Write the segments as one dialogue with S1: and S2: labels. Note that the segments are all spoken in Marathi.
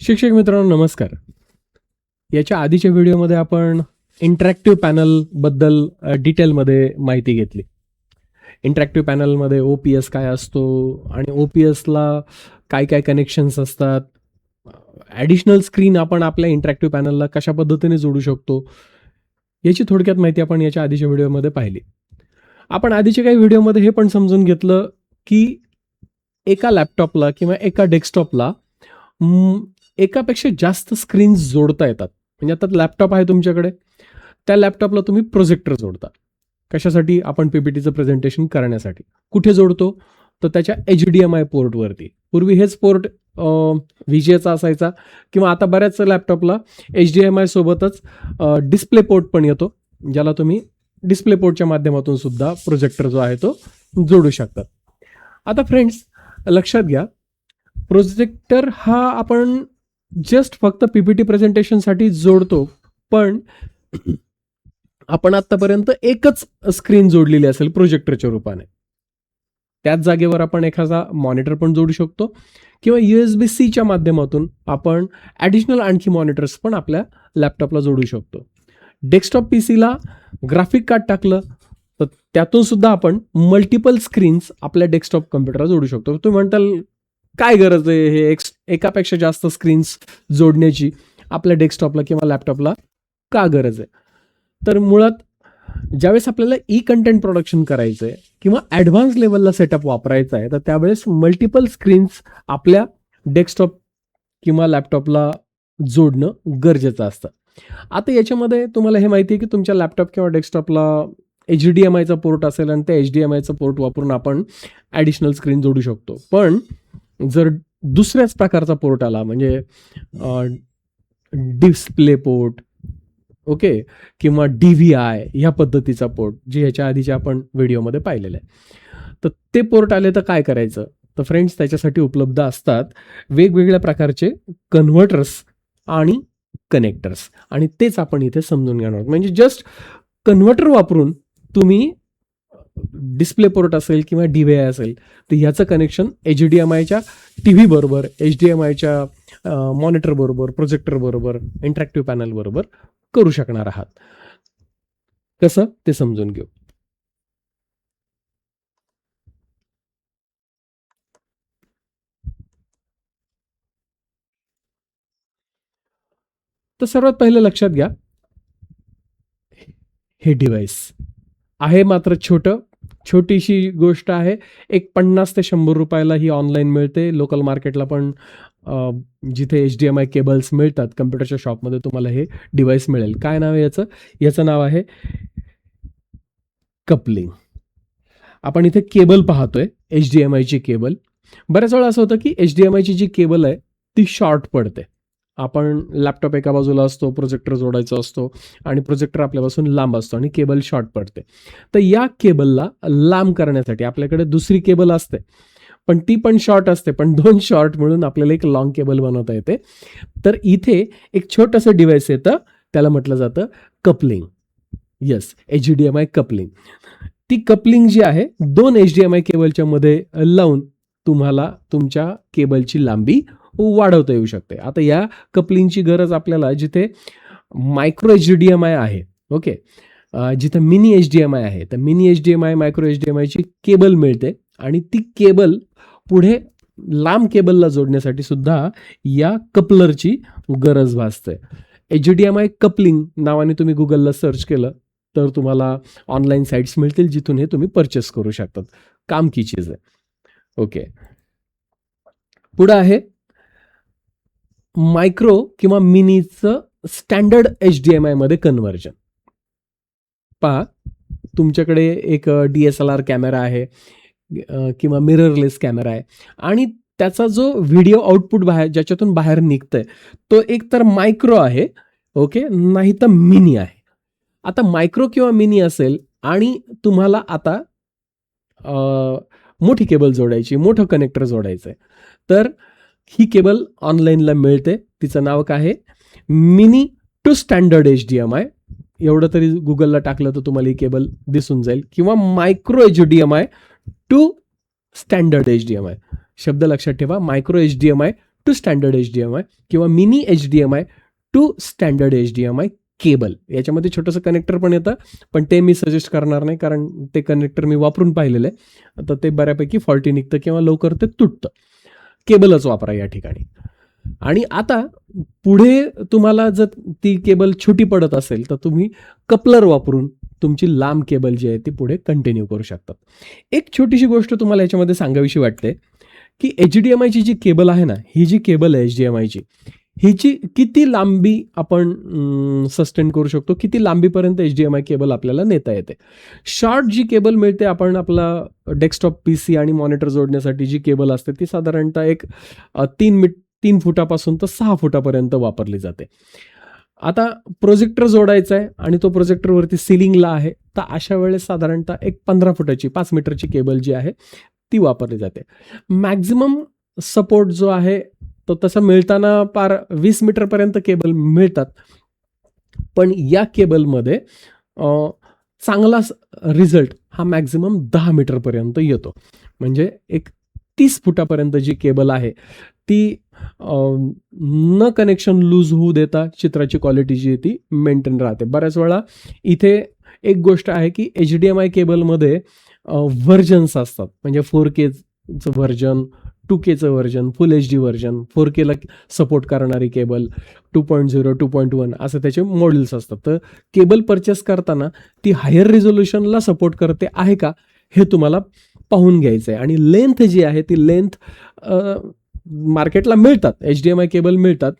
S1: शिक्षक मित्रांनो नमस्कार. याच्या आधीच्या व्हिडिओमध्ये आपण इंटरॅक्टिव्ह पॅनलबद्दल डिटेलमध्ये माहिती घेतली. इंटरॅक्टिव्ह पॅनलमध्ये OPS काय असतो आणि OPSला काय काय कनेक्शन्स असतात, ॲडिशनल स्क्रीन आपण आपल्या इंटरॅक्टिव्ह पॅनलला कशा पद्धतीने जोडू शकतो, याची थोडक्यात माहिती आपण याच्या आधीच्या व्हिडिओमध्ये पाहिली. आपण आधीच्या काही व्हिडिओमध्ये हे पण समजून घेतलं की एका लॅपटॉपला किंवा एका डेस्कटॉपला एकापेक्षा जास्त स्क्रीन्स जोडता येतात. म्हणजे आता लॅपटॉप आहे तुमच्याकडे, त्या लॅपटॉपला तुम्ही प्रोजेक्टर जोडता. कशासाठी? आपण PPTचं प्रेझेंटेशन करण्यासाठी. कुठे जोडतो? तर त्याच्या HDMI पोर्टवरती. पूर्वी हेच पोर्ट VGAचा असायचा किंवा आता बऱ्याच लॅपटॉपला HDMI सोबतच डिस्प्ले पोर्ट पण येतो, ज्याला तुम्ही डिस्प्ले पोर्टच्या माध्यमातून सुद्धा प्रोजेक्टर जो आहे तो जोडू शकतात. आता फ्रेंड्स लक्षात घ्या, प्रोजेक्टर हा आपण जस्ट फक्त PPT प्रेझेंटेशनसाठी जोडतो, पण आपण आत्तापर्यंत एकच स्क्रीन जोडलेली असेल प्रोजेक्टरच्या रूपाने. त्याच जागेवर आपण एखादा मॉनिटर पण जोडू शकतो किंवा USB-C माध्यमातून आपण ॲडिशनल आणखी मॉनिटर्स पण आपल्या लॅपटॉपला जोडू शकतो. डेस्कटॉप PCला ग्राफिक कार्ड टाकलं तर त्यातून सुद्धा आपण मल्टिपल स्क्रीन्स आपल्या डेस्कटॉप कम्प्युटरला जोडू शकतो. तुम्ही म्हणताल काय गरज आहे हे एकापेक्षा जास्त स्क्रीन्स जोडण्याची आपल्या डेस्कटॉपला किंवा लॅपटॉपला का गरज आहे? तर मुळात ज्यावेळेस आपल्याला कंटेंट प्रोडक्शन करायचं आहे किंवा ॲडव्हान्स लेवलला सेटअप वापरायचा आहे, तर त्यावेळेस मल्टिपल स्क्रीन्स आपल्या डेस्कटॉप किंवा लॅपटॉपला जोडणं गरजेचं असतं. आता याच्यामध्ये तुम्हाला हे माहिती आहे की तुमच्या लॅपटॉप किंवा डेस्कटॉपला HDMIचा पोर्ट असेल आणि त्या HDMIचा पोर्ट वापरून आपण ॲडिशनल स्क्रीन जोडू शकतो. पण जर दुसऱ्याच प्रकारचा पोर्ट आला, म्हणजे डिस्प्ले पोर्ट, ओके, किंवा DVI ह्या पद्धतीचा पोर्ट, जे ह्याच्या आधीच्या आपण व्हिडिओमध्ये पाहिलेलं आहे, तर ते पोर्ट आले तर काय करायचं? तर फ्रेंड्स त्याच्यासाठी उपलब्ध असतात वेगवेगळ्या प्रकारचे कन्व्हर्टर्स आणि कनेक्टर्स, आणि तेच आपण इथे समजून घेणार आहोत. म्हणजे जस्ट कन्व्हर्टर वापरून तुम्ही डिस्प्ले पोर्ट असेल किंवा DVI असेल तर ह्याचं कनेक्शन HDMIच्या TV बरोबर, HDMIच्या मॉनिटर बरोबर, प्रोजेक्टर बरोबर, इंटरॅक्टिव्ह पॅनल बरोबर करू शकणार आहात. कसं ते समजून घेऊ. तर सर्वात पहिलं लक्षात घ्या, हे डिव्हाइस आहे मात्र छोटीशी गोष्ट आहे. एक 50 ते 100 रुपयाला ही ऑनलाईन मिळते. लोकल मार्केटला पण जिथे HDMI केबल्स मिळतात कम्प्युटरच्या शॉपमध्ये तुम्हाला हे डिव्हाइस मिळेल. काय नाव आहे याचं? याचं नाव आहे कपलिंग. आपण इथे केबल पाहतोय, HDMIची केबल. बऱ्याच वेळा असं होतं की HDMIची जी केबल आहे ती शॉर्ट पडते. आपण लॅपटॉप एका बाजूला असतो, प्रोजेक्टर जोडायचा असतो आणि प्रोजेक्टर आपल्यापासून लांब असतो आणि केबल शॉर्ट पडते. तर या केबलला लांब करण्यासाठी आपल्याकडे दुसरी केबल असते, पण ती पण शॉर्ट असते, पण 2 शॉर्ट मिळून आपल्याला एक लॉंग केबल बनवता येते. तर इथे एक छोटंसं डिव्हाइस येतं, त्याला म्हटलं जातं कपलिंग. Yes, HDMI coupling. ती कपलिंग जी आहे 2 HDMI केबलच्या मध्ये लावून तुम्हाला तुमच्या केबलची लांबी वाढवता येऊ शकते. आता या कपलिंगची गरज आपल्याला जिथे मायक्रो HDMI आहे, ओके, जिथे मिनी HDMI आहे, तर मिनी HDMI मायक्रो HDMIची केबल मिळते आणि ती केबल पुढे लांब केबलला जोडण्यासाठी सुद्धा या कपलरची गरज भासते. HDMI कपलिंग नावाने तुम्ही गुगलला सर्च केलं तर तुम्हाला ऑनलाईन साईट्स मिळतील जिथून हे तुम्ही परचेस करू शकतात. काम की चीज आहे. ओके, पुढं आहे मायक्रो किंवा मिनीचं स्टँडर्ड HDMI मध्ये कन्व्हर्जन. पहा, तुमच्याकडे एक DSLR कॅमेरा आहे किंवा मिररलेस कॅमेरा आहे आणि त्याचा जो व्हिडिओ आउटपुट ज्याच्यातून बाहेर निघतंय तो एक तर मायक्रो आहे, ओके, नाही तर मिनी आहे. आता मायक्रो किंवा मिनी असेल आणि तुम्हाला आता मोठी केबल जोडायची, मोठं कनेक्टर जोडायचं आहे, तर ही केबल ऑनलाईनला मिळते. तिचं नाव काय आहे? Mini to standard HDMI. एवढं तरी गुगलला टाकलं तर तुम्हाला ही केबल दिसून जाईल, किंवा micro HDMI to standard HDMI. शब्द लक्षात ठेवा, micro HDMI to standard HDMI किंवा mini HDMI to standard HDMI cable. याच्यामध्ये छोटंसं कनेक्टर पण येतं, पण ते मी सजेस्ट करणार नाही, कारण ते कनेक्टर मी वापरून पाहिलेलं आहे. तर ते बऱ्यापैकी फॉल्टी निघतं किंवा लवकर ते तुटतं. केबलच वापरा या ठिकाणी. आणि आता पुढे तुम्हाला जर ती केबल छोटी पडत असेल तर तुम्ही कपलर वापरून तुमची लांब केबल जी आहे ती पुढे कंटिन्यू करू शकतात. एक छोटीशी गोष्ट तुम्हाला याच्यामध्ये सांगावीशी वाटते की HDMIची जी केबल आहे ना, ही जी केबल आहे HDMIची, हिची किती लांबी आपण सस्टेन करू शकतो, किती लांबीपर्यंत HDMI केबल आपल्याला नेता येते. शॉर्ट जी केबल मिळते, आपण आपला डेस्कटॉप PC आणि मॉनिटर जोडण्यासाठी जी केबल असते ती साधारणतः एक 3 फुटापासून तर 6 फुटापर्यंत वापरली जाते. आता प्रोजेक्टर जोडायचा आहे आणि तो प्रोजेक्टरवरती सिलिंगला आहे, तर अशा वेळेस साधारणतः एक 15 फुटाची 5 मीटरची केबल जी आहे ती वापरली जाते. मॅक्झिमम सपोर्ट जो आहे तो तसा मिळताना पार 20 मीटरपर्यंत केबल मिळतात, पण या केबलमध्ये चांगला रिझल्ट हा मॅक्झिमम 10 मीटरपर्यंत येतो. म्हणजे एक 30 फुटापर्यंत जी केबल आहे ती न कनेक्शन लूज होऊ देता चित्राची क्वालिटी जी आहे ती मेंटेन राहते. बऱ्याच वेळा इथे एक गोष्ट आहे की HDMI केबलमध्ये व्हर्जन्स असतात, म्हणजे 4Kचं व्हर्जन, 2Kचं व्हर्जन, फुल HD व्हर्जन, 4Kला सपोर्ट करणारी केबल, 2.0, 2.1 असं त्याचे मॉडेल्स असतात. तर केबल परचेस करताना ती हायर रिझोल्युशनला सपोर्ट करते आहे का हे तुम्हाला पाहून घ्यायचं आहे. आणि लेंथ जी आहे ती लेंथ मार्केटला मिळतात, HDMI केबल मिळतात,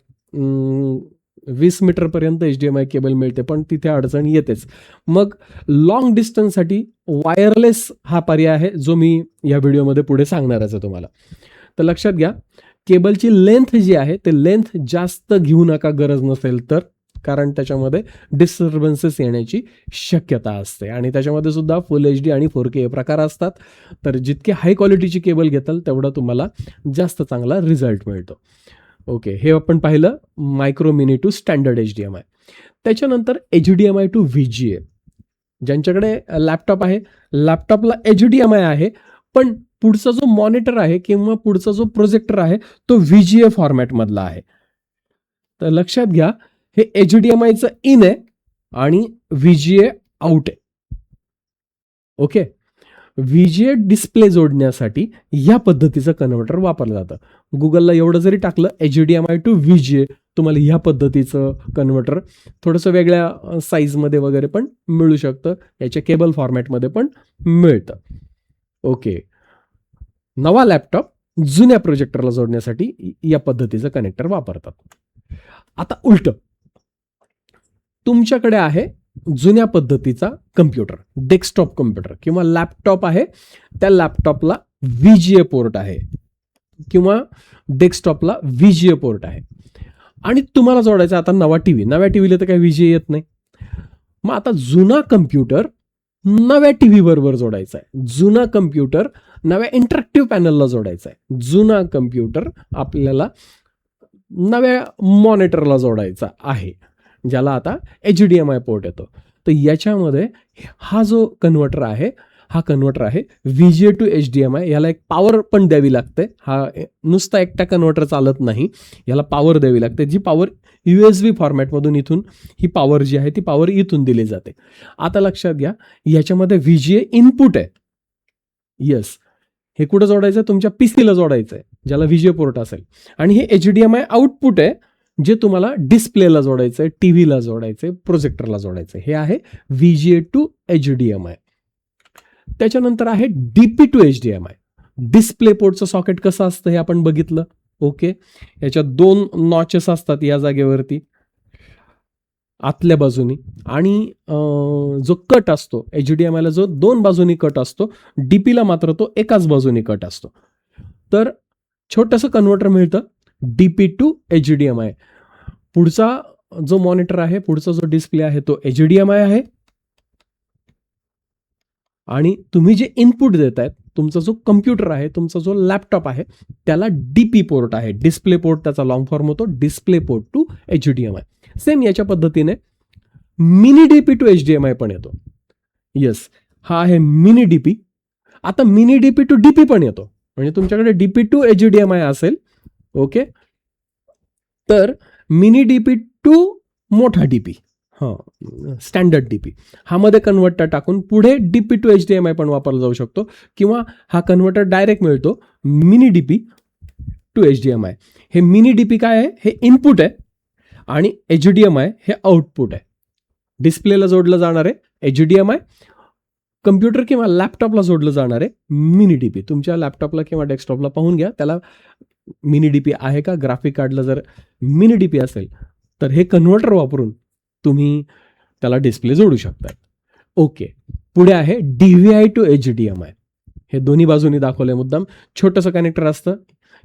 S1: 20 मीटरपर्यंत HDMI केबल मिळते, पण तिथे अडचण येतेच. मग लॉंग डिस्टन्ससाठी वायरलेस हा पर्याय आहे, जो मी या व्हिडिओमध्ये पुढे सांगणारच आहे तुम्हाला. तर लक्षात घ्या, केबलची लेंथ जी आहे ते लेंथ जास्त घेऊ नका गरज नसेल तर, कारण त्याच्यामध्ये डिस्टर्बन्सेस येण्याची शक्यता असते. आणि त्याच्यामध्ये सुद्धा फुल HD आणि 4K हे प्रकार असतात. तर जितके हाय क्वालिटीची केबल घेताल तेवढा तुम्हाला जास्त चांगला रिझल्ट मिळतो. ओके, हे आपण पाहिलं micro mini to standard HDMI. त्याच्यानंतर HDMI टू VGA. ज्यांच्याकडे लॅपटॉप आहे, लॅपटॉपला HDMI आहे, पण पुढचा जो मॉनिटर आहे किंवा पुढचा जो प्रोजेक्टर आहे तो VGA फॉर्मॅटमधला आहे. तर लक्षात घ्या, हे HDMIचं इन आहे आणि VGA आउट आहे. ओके, VGA डिस्प्ले जोडण्यासाठी या पद्धतीचं कन्व्हर्टर वापरलं जातं. गुगलला एवढं जरी टाकलं HDMI टू VGA, तुम्हाला ह्या पद्धतीचं कन्व्हर्टर थोडंसं वेगळ्या साईजमध्ये वगैरे पण मिळू शकतं, याच्या केबल फॉर्मॅटमध्ये पण मिळतं. ओके, नवा लॅपटॉप जुन्या प्रोजेक्टरला जोडण्यासाठी या पद्धतीचं कनेक्टर वापरतात. आता उलट, तुमच्याकडे आहे जुन्या पद्धतीचा कम्प्युटर, डेस्कटॉप कम्प्युटर किंवा लॅपटॉप आहे, त्या लॅपटॉपला VGA पोर्ट आहे किंवा डेस्कटॉपला VGA पोर्ट आहे आणि तुम्हाला जोडायचा आता नवा टीव्ही. नव्या टीव्हीला तर काही VGA येत नाही. मग आता जुना कम्प्युटर नव्या टीव्ही बरोबर जोडायचा आहे, जुना कम्प्युटर नव्या इंटरॅक्टिव्ह पॅनलला जोडायचा आहे, जुना कम्प्युटर आपल्याला नव्या मॉनिटरला जोडायचा आहे, ज्याला आता HDMI पोर्ट येतो. तर याच्यामध्ये हा जो कन्व्हर्टर आहे, हा कन्व्हर्टर आहे VGA टू HDMI. याला एक पॉवर पण द्यावी लागते. हा नुसता एकटा कन्व्हर्टर चालत नाही, याला पॉवर द्यावी लागते, जी पॉवर USB फॉर्मॅटमधून इथून ही पॉवर जी आहे ती पॉवर इथून दिली जाते. आता लक्षात घ्या, याच्यामध्ये VGA इनपुट आहे. येस, हे कुठं जोडायचं आहे? तुमच्या PCला जोडायचं आहे, ज्याला VGA पोर्ट असेल. आणि हे HDMI आउटपुट आहे, जे तुम्हाला डिस्प्लेला जोडायचं आहे, टीव्हीला जोडायचं आहे, प्रोजेक्टरला जोडायचं आहे. हे आहे VGA टू HDMI. त्याच्यानंतर आहे DP टू HDMI. डिस्प्ले पोर्टचं सॉकेट कसं असतं हे आपण बघितलं. ओके, याच्यात 2 नॉचेस असतात या जागेवरती आतल्या बाजूनी, आणि जो कट असतो HDMIला जो 2 बाजूनी कट असतो, DPला मात्र तो एकाच बाजूनी कट असतो. तर छोटंसं कन्व्हर्टर मिळतं DP टू HDMI. पुढचा जो मॉनिटर आहे, पुढचा जो डिस्प्ले आहे तो HDMI आहे, आणि तुम्ही जे इनपुट देतायत, तुमचा जो कम्प्युटर आहे, तुमचा जो लॅपटॉप आहे, त्याला DP पोर्ट आहे, डिस्प्ले पोर्ट त्याचा लॉंग फॉर्म होतो, display port to HDMI. Same याच्या पद्धतीने मिनी DP टू HDMI पण येतो. येस, हा आहे मिनी DP. आता मिनी DP टू DP पण येतो, म्हणजे तुमच्याकडे DP टू HDMI असेल, ओके, तर मिनी डीपी टू मोठा डीपी, हां स्टँडर्ड डीपी हा मध्ये कन्व्हर्टर टाकून पुढे डीपी टू HDMI पण वापरला जाऊ शकतो, किंवा हा कन्व्हर्टर डायरेक्ट मिळतो मिनी डीपी टू HDMI. हे मिनी डीपी काय आहे, हे इनपुट आहे आणि HDMI हे आउटपुट आहे. डिस्प्लेला जोडलं जाणार आहे HDMI, कम्प्युटर किंवा लॅपटॉपला जोडलं जाणार आहे मिनी डीपी. तुमच्या लॅपटॉपला किंवा डेस्कटॉपला पाहून घ्या त्याला मिनी डीपी आहे का. ग्राफिक कार्डला जर मिनी डीपी असेल तर हे कन्व्हर्टर वापरून तुम्ही त्याला डिस्प्ले जोडू शकता. ओके, पुढे आहे DVI टू HDMI. हे दोन्ही बाजूनी दाखवलंय मुद्दाम. छोटंसं कनेक्टर असतं,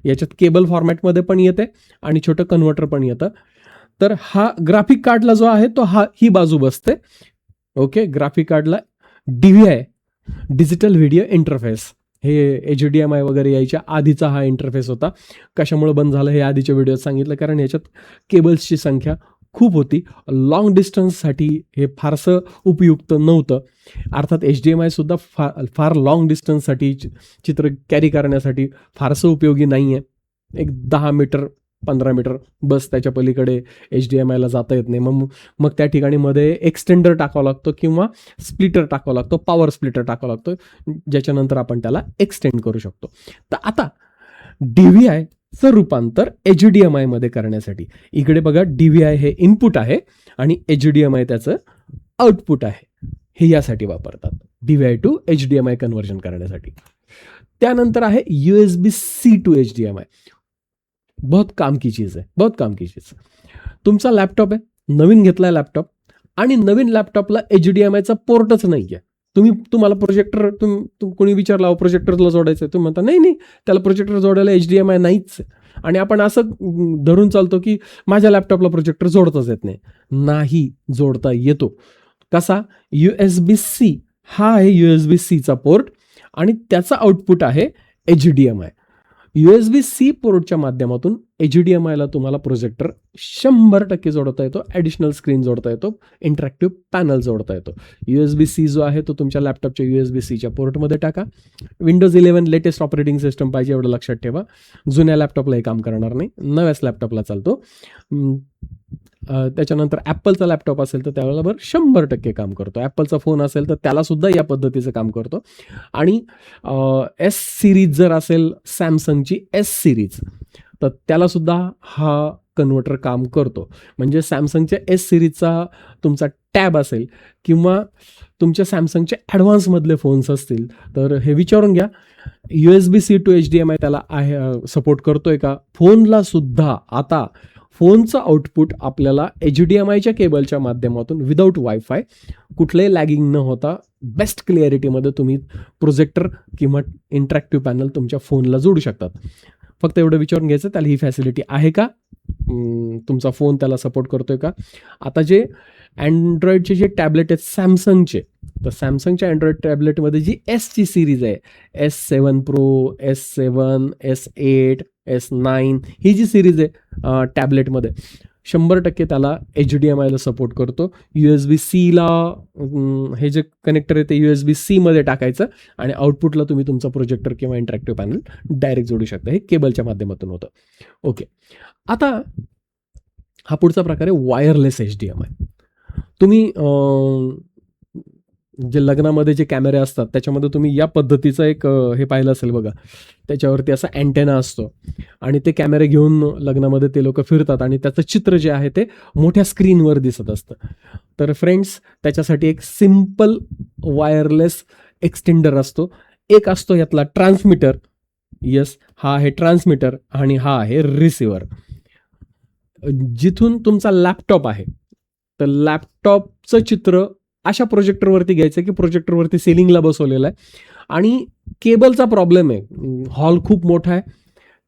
S1: याच्यात केबल फॉर्मॅटमध्ये पण येते आणि छोटं कन्व्हर्टर पण येतं. तर हा ग्राफिक कार्डला जो आहे तो ही बाजू बसते. ओके, ग्राफिक कार्डला DVI डिजिटल व्हिडिओ इंटरफेस, हे HDMI वगैरे यायच्या आधीचा हा इंटरफेस होता. कशामुळे बंद झालं हे आधीच्या व्हिडिओत सांगितलं, कारण याच्यात केबल्सची संख्या खूप होती. लॉंग डिस्टन्ससाठी हे फारसं उपयुक्त नव्हतं. अर्थात HDMI सुद्धा फार लॉंग डिस्टन्ससाठी चित्र कॅरी करण्यासाठी फारसं उपयोगी नाही आहे. एक 10 मीटर 15 मीटर बस, त्याच्या पलीकडे HDMIला जाता येत नाही. मग त्या ठिकाणी मध्ये एक्सटेंडर टाकावं लागतो किंवा स्प्लिटर टाकावं लागतो, पॉवर स्प्लिटर टाकावं लागतो, ज्याच्यानंतर आपण त्याला एक्सटेंड करू शकतो. तर आता DVI चं रूपांतर HDMI मध्ये करण्यासाठी, इकडे बघा DVI हे इनपुट आहे आणि HDMI त्याचं आउटपुट आहे. हे यासाठी वापरतात, DVI टू HDMI कन्व्हर्जन करण्यासाठी. त्यानंतर आहे USB-C टू HDMI. बहुत काम की चीज आहे, बहुत काम की चीज. तुमचा लॅपटॉप आहे, नवीन घेतलाय लॅपटॉप, आणि नवीन लॅपटॉपला HDMIचा पोर्टच नाही आहे. तुम्हाला प्रोजेक्टर, कोणी विचारला प्रोजेक्टरला जोडायचं आहे, तुम्ही म्हणता नाही त्याला प्रोजेक्टर जोडायला HDMI नाहीच. आणि आपण असं धरून चालतो की माझ्या लॅपटॉपला प्रोजेक्टर जोडताच येत नाही, जोडता येतो. कसा, USB-C हा आहे USB-Cचा पोर्ट आणि त्याचा आउटपुट आहे HDMI. USB-C पोर्टच्या माध्यमातून HDMIला तुम्हाला प्रोजेक्टर 100% जोडता येतो, ॲडिशनल स्क्रीन जोडता येतो, इंटरॅक्टिव्ह पॅनल जोडता येतो. USB-C जो आहे तो तुमच्या लॅपटॉपच्या USB-Cच्या पोर्टमध्ये टाका. Windows 11 लेटेस्ट ऑपरेटिंग सिस्टम पाहिजे एवढं लक्षात ठेवा. जुन्या लॅपटॉपला हे काम करणार नाही, नव्याच लॅपटॉपला चालतो. त्याच्यानंतर ॲपलचा लॅपटॉप असेल तर त्यावेळेला 100% काम करतो. ॲपलचा फोन असेल तर त्याला सुद्धा या पद्धतीचं काम करतो. आणि S सिरीज जर असेल सॅमसंगची S सिरीज, तर त्याला सुद्धा हा कन्व्हर्टर काम करतो. म्हणजे सॅमसंगच्या S सिरीजचा तुमचा टॅब असेल किंवा तुमच्या सॅमसंगचे ॲडव्हान्समधले फोन्स असतील तर हे विचारून घ्या, USB-C टू HDMI त्याला सपोर्ट करतोय का. फोनला सुद्धा आता फोनचं आउटपुट आपल्याला HDMIच्या केबलच्या माध्यमातून विदाऊट वायफाय, कुठलंही लॅगिंग न होता बेस्ट क्लिअरिटीमध्ये तुम्ही प्रोजेक्टर किंवा इंटरॅक्टिव्ह पॅनल तुमच्या फोनला जोडू शकतात. फक्त एवढं विचारून घ्यायचं त्याला ही फॅसिलिटी आहे का, तुमचा फोन त्याला सपोर्ट करतोय का. आता जे अँड्रॉइडचे जे टॅबलेट आहेत सॅमसंगचे, तर सॅमसंगच्या अँड्रॉइड टॅबलेटमध्ये जी Sची सिरीज आहे, S7 Pro, S7, S8, S9, ही जी सिरीज आहे टॅबलेटमध्ये 100% त्याला HDMIला सपोर्ट करतो. USB-Cला हे जे कनेक्टर आहे ते USB-C मध्ये टाकायचं आणि आउटपुटला तुम्ही तुमचा प्रोजेक्टर किंवा इंटरॅक्टिव्ह पॅनल डायरेक्ट जोडू शकता. हे केबलच्या माध्यमातून होतं. ओके, आता हा पुढचा प्रकार आहे वायरलेस HDMI. तुम्ही जे लग्नामध्ये जे कॅमेरे असतात त्याच्यामध्ये तुम्ही या पद्धतीचं एक हे पाहिलं असेल बघा, त्याच्यावरती असा अँटेना असतो आणि ते कॅमेरे घेऊन लग्नामध्ये ते लोक फिरतात आणि त्याचं चित्र जे आहे ते मोठ्या स्क्रीनवर दिसत असतं. तर फ्रेंड्स, त्याच्यासाठी एक सिम्पल वायरलेस एक्सटेंडर असतो. एक असतो यातला ट्रान्समीटर, येस हा आहे ट्रान्समीटर, आणि हा आहे रिसिव्हर. जिथून तुमचा लॅपटॉप आहे तर लॅपटॉपचं चित्र अशा प्रोजेक्टरवरती घ्यायचं की प्रोजेक्टरवरती सेलिंगला बसवलेलं आहे आणि केबलचा प्रॉब्लेम आहे. हॉल खूप मोठा आहे,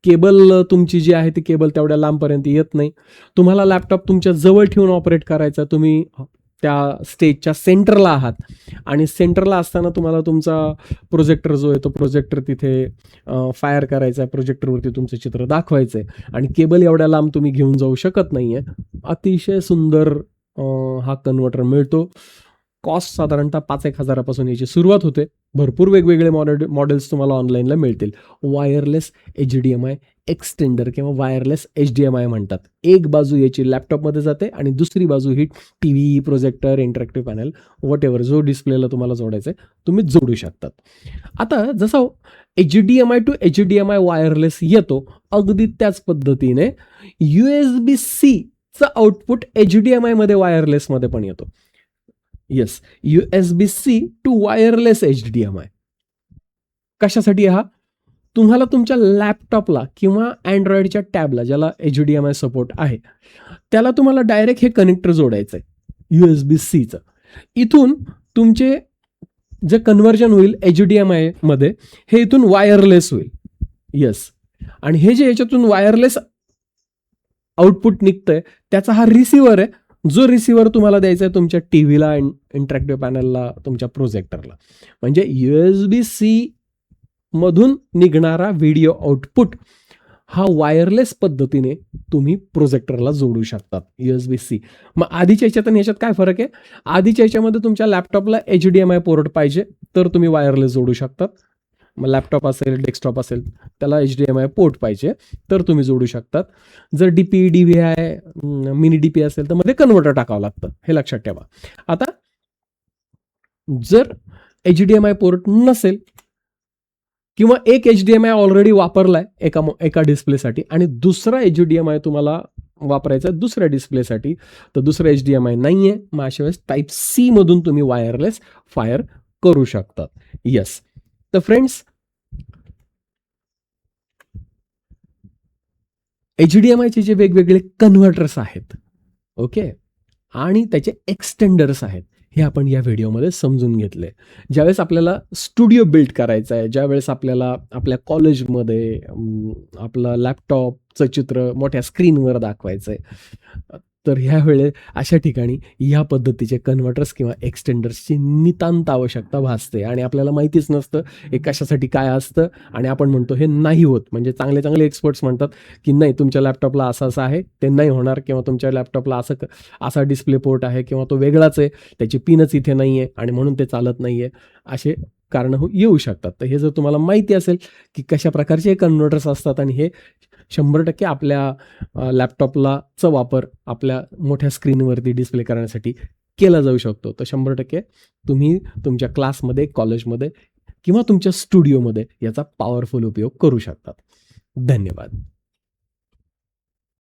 S1: केबल तुमची जी आहे ती केबल तेवढ्या लांबपर्यंत येत नाही. तुम्हाला लॅपटॉप तुमच्या जवळ ठेवून ऑपरेट करायचा, तुम्ही त्या स्टेजच्या सेंटरला आहात आणि सेंटरला असताना तुम्हाला तुमचा प्रोजेक्टर जो आहे तो प्रोजेक्टर तिथे फायर करायचा आहे, प्रोजेक्टरवरती तुमचं चित्र दाखवायचं आहे आणि केबल एवढ्या लांब तुम्ही घेऊन जाऊ शकत नाही आहे. अतिशय सुंदर हा कन्व्हर्टर मिळतो. कॉस्ट साधारणतः 5-1 हजारापासून याची सुरुवात होते. भरपूर वेगवेगळे मॉडेल्स तुम्हाला ऑनलाईनला मिळतील. वायरलेस HDMI एक्सटेंडर किंवा वायरलेस HDMI म्हणतात. एक बाजू याची लॅपटॉपमध्ये जाते आणि दुसरी बाजू ही TV, projector, interactive panel, whatever जो डिस्प्लेला तुम्हाला जोडायचं आहे तुम्ही जोडू शकतात. आता जसं HDMI टू HDMI वायरलेस येतो, अगदी त्याच पद्धतीने USB-Cचं आउटपुट HDMI मध्ये वायरलेसमध्ये पण येतो. Yes, USB-C to wireless HDMI. कशासाठी हा? तुम्हाला तुमच्या लॅपटॉपला किंवा अँड्रॉइडच्या टॅबला ज्याला HDMI सपोर्ट आहे त्याला तुम्हाला डायरेक्ट हे कनेक्टर जोडायचं आहे USB-Cचं. इथून तुमचे जे कन्व्हर्जन होईल HDMI मध्ये हे इथून वायरलेस होईल. येस, आणि हे जे याच्यातून वायरलेस आउटपुट निघतंय त्याचा हा रिसिव्हर आहे, जो रिसिव्हर तुम्हाला द्यायचा आहे तुमच्या टीव्हीला, इंटरॅक्टिव्ह पॅनलला, तुमच्या प्रोजेक्टरला. म्हणजे USB-C मधून निघणारा व्हिडिओ आउटपुट हा वायरलेस पद्धतीने तुम्ही प्रोजेक्टरला जोडू शकतात USB-C. मग आधीच्या याच्यात आणि याच्यात काय फरक आहे? आधीच्या याच्यामध्ये तुमच्या लॅपटॉपला HDMI पोर्ट पाहिजे तर तुम्ही वायरलेस जोडू शकतात. मग लॅपटॉप असेल, डेस्कटॉप असेल, त्याला HDMI पोर्ट पाहिजे तर तुम्ही जोडू शकतात. जर DP, DVI, मिनी DP असेल तर मध्ये कन्व्हर्टर टाकावं लागतं, हे लक्षात ठेवा. आता जर HDMI पोर्ट नसेल किंवा एक HDMI ऑलरेडी वापरलाय एका डिस्प्लेसाठी आणि दुसरा HDMI तुम्हाला वापरायचा दुसऱ्या डिस्प्लेसाठी, तर दुसरा HDMI नाहीये, मग अशा वेळेस Type-C मधून तुम्ही वायरलेस फायर करू शकतात. येस, तर फ्रेंड्स, HDMIचे जे वेगवेगळे कन्व्हर्टर्स आहेत, ओके, आणि त्याचे एक्सटेंडर्स आहेत, हे आपण या व्हिडिओमध्ये समजून घेतले. ज्यावेळेस आपल्याला स्टुडिओ बिल्ड करायचा आहे, ज्यावेळेस आपल्याला आपल्या कॉलेजमध्ये आपलं लॅपटॉपचं चित्र मोठ्या स्क्रीनवर दाखवायचं आहे, तर ह्यावेळेस अशा ठिकाणी या पद्धतीचे कन्व्हर्टर्स किंवा एक्सटेंडर्सची नितांत आवश्यकता भासते आणि आपल्याला माहितीच नसतं हे कशासाठी काय असतं आणि आपण म्हणतो हे नाही होत. म्हणजे चांगले चांगले एक्सपर्ट्स म्हणतात की नाही, तुमच्या लॅपटॉपला असं आहे, ते नाही होणार, किंवा तुमच्या लॅपटॉपला असा डिस्प्ले पोर्ट आहे किंवा तो वेगळाच आहे, त्याची पिनच इथे नाही आहे आणि म्हणून ते चालत नाही आहे, असे कारणं येऊ शकतात. तर हे जर तुम्हाला माहिती असेल की कशा प्रकारचे कन्व्हर्टर्स असतात आणि हे 100% आपल्या लॅपटॉपलाचा वापर आपल्या मोठ्या स्क्रीनवरती डिस्प्ले करण्यासाठी केला जाऊ शकतो, तर 100% तुम्ही तुमच्या क्लासमध्ये, कॉलेजमध्ये किंवा तुमच्या स्टुडिओमध्ये याचा पॉवरफुल उपयोग करू शकतात. धन्यवाद.